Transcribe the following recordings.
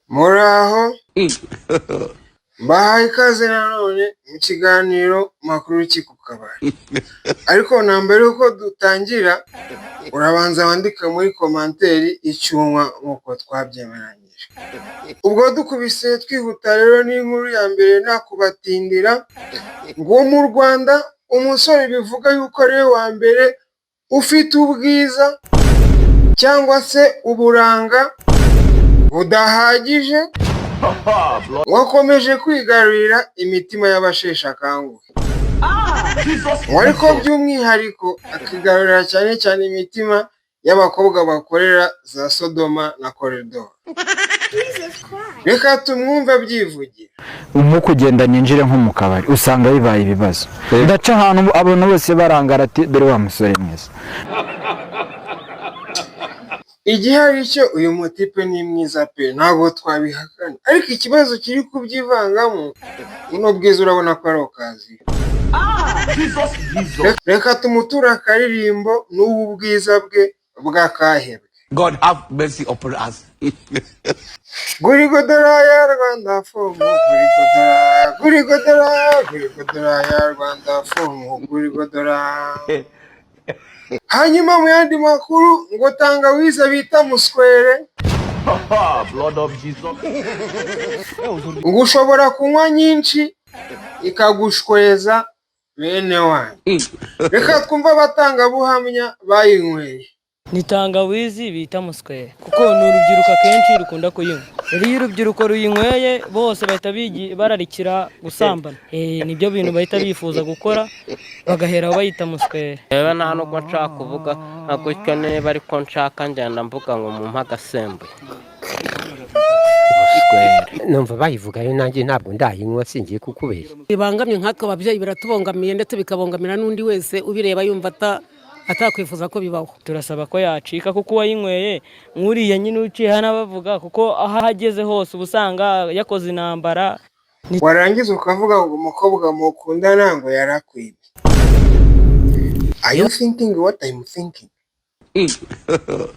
Muraho bahaye ikaze nanone mu kiganiro makuru ku kabari. Ariko na mbere yuko dutangira urabanza wandika muri komanteri icyunwa nkuko twabyemeranyije. Ubwo dukubise twihuta rero n'inkuru ya mbere nakubatindira ngo mu Rwanda umusore bivuga yuko ari wa mbere ufite ubwiza cyangwa se uburanga budahagije wakomeje kwigarurira imitima y'abasheshe akanguhe, ariko by'umwihariko akigarurira cyane cyane imitima y'abakobwa bakorera za Sodoma na Koridoro. Reka tumwumve byivugira. Umu kugenda ninjire nko mu kabari usanga bibaye ibibazo, ndaca ahantu abantu bose barangara ati dore wa musore mwiza. Igihe ari cyo uyu mutipe ni mwiza pe, ntabwo twabihakana, ariko ikibazo kiri kubyivangamo uno bwiza urabona ko ari okazi. Reka tumutura akaririmbo n'ubu bwiza bwe bw'akahebwe. God have mercy upon us. Gurigodora ya Rwanda fomu, gurigodora ya Rwanda fomu, gurigodora. Hanyuma mu yandi makuru ngo tangawiza bita muswere Blood of Jesus. ngo ushobora kunywa nyinshi ikagushweza bene wanyu. Reka twumva abatangabuhamya bayinyweye. Ni tangawizi bita muswere kuko ni urubyiruko akenshi rukunda kuyinywa. Iyo urubyiruko ruyinyweye bose bahita bararikira gusambana. Nibyo bintu bahita bifuza gukora bagahera bayita muswere. Reba nta nubwo nshaka kuvuga gutyo niba ariko nshaka njyana mvuga ngo mu mpagasembuye numva bayivugayo nanjye ntabwo ndayinywa singiye kukubeshya. Bibangamye nkatwe ababyeyi biratubongamiye ndetse bikabongamira n'undi wese ubireba yumva atakwifuza ko bibaho. Turasaba ko yacika kuko uwayinyweye nk'uriya nyine uciye hano bavuga kuko aho ahageze hose ubusanga yakoze intambara. Warangiza ukavuga ngo umukobwa mukundana ngo yarakwibye. Are you thinking what I'm thinking?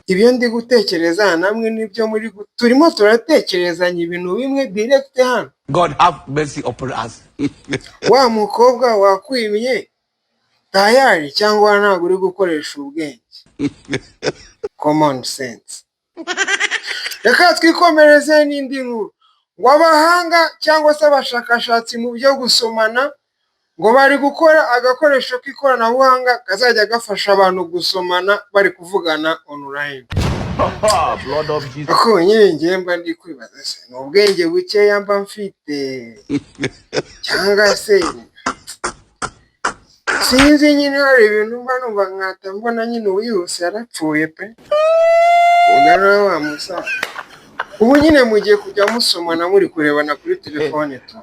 Ibyo ndi gutekereza namwe nibyo muri turimo turatekerezanya ibintu bimwe direct hano. God have mercy upon us. Wa mukobwa wakwimye tayari cyangwa ntabwo uri gukoresha ubwenge. Common sense. Reka twikomereze n'indi nkuru. Ngo abahanga cyangwa se abashakashatsi mu byo gusomana ngo bari gukora agakoresho k'ikoranabuhanga kazajya gafasha abantu gusomana bari kuvugana online. Blood of Jesus. Ako nyine ngiye mba ndi kwibaza se ni ubwenge bukeya mba mfite cyangwa se sinzi nyine hari ibintu mba numva nkata mbona nyine wihuse yarapfuye pe. Ugana wa musa ubu nyine mugiye kujya musomana muri kurebana kuri telefone tu.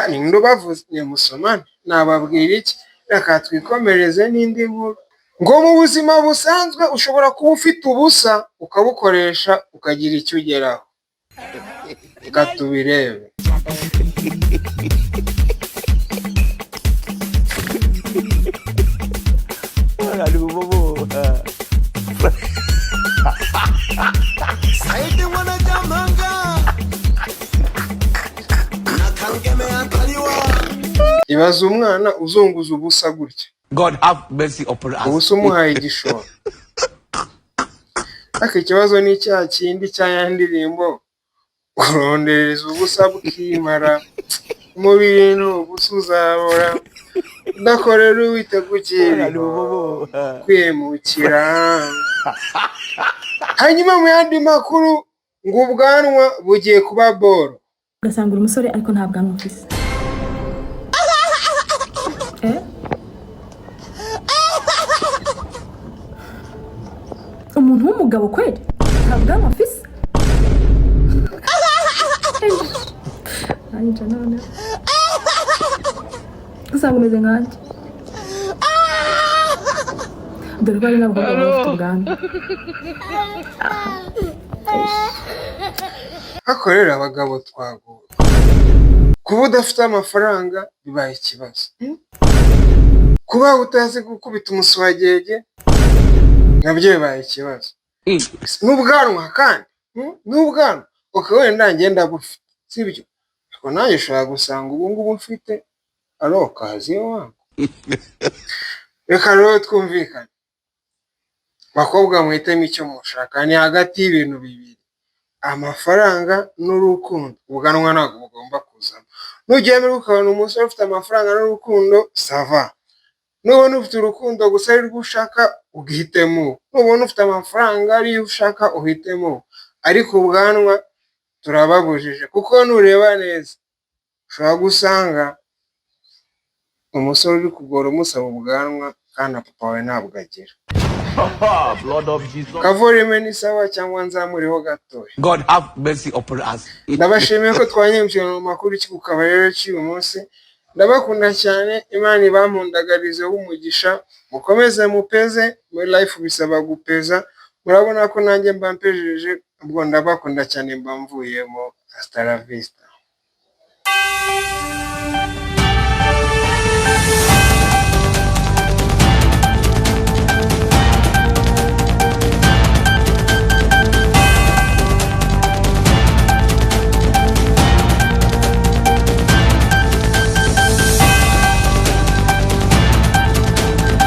Ni ndo bavuze ni musomana nababwira iki. Reka twikomereze n'indi nkuru. Ngo mu buzima busanzwe ushobora kuba ufite ubusa ukabukoresha ukagira icyo ugeraho. Reka tubirebe. Ibaza umwana uzunguza ubusa gutya. God have mercy upon us. Ubusa umuhaye igishoro. Aka ikibazo ni cya kindi cya ya ndirimbo urondereza ubusa bukimara umubiri n'ubusa uzabora udakorera uwitegukira kwimukira. Hanyuma mu yandi makuru ngo ubwanwa bugiye kuba boro. Ugasanga uri umusore ariko nta bwanwa ufise. Umuntu w'umugabo kweli nta bwanwa afise. Anjye none usanga umeze nkanjye. Dore ko ari n'abakobwa bafite ubwanwa. Hakorera abagabo twaguwe. Kuba udafite amafaranga bibaye ikibazo. Kuba utazi gukubita umuswagege nabyo bibaye ikibazo. n'ubwanwa kandi n'ubwanwa wenda ngenda bufite sibyo ariko nanjye ushobora gusanga ubu ngubu mfite ari okaziyo wangu. Reka rero twumvikane bakobwa muhitemo icyo mushaka, ni hagati y'ibintu bibiri, amafaranga n'urukundo. Ubwanwa ntabwo bugomba kuzamo. Nugemera ukabona umusore ufite amafaranga n'urukundo sava, nubona ufite urukundo gusa ari rwo ushaka ugihitemo, nubona ufite amafaranga ariyo ushaka uhitemo, ariko ubwanwa turababujije kuko nureba neza ushobora gusanga umusore uri kugora umusaba ubwanwa kandi papa wawe ntabwo agira. Blood of Jesus. Kavorime ni sawa cyangwa nzamuriho gatoya. God have mercy upon us. Ndabashimiye ko twanyemukira mu makuru ku kabari rero cy'uyu munsi. Ndabakunda cyane, Imana ibampundagarizeho umugisha, mukomeze mupeze, muri life bisaba gupeza. Murabona ko nanjye mba mpejeje, ubwo ndabakunda cyane mba mvuyemo. Hasta la vista.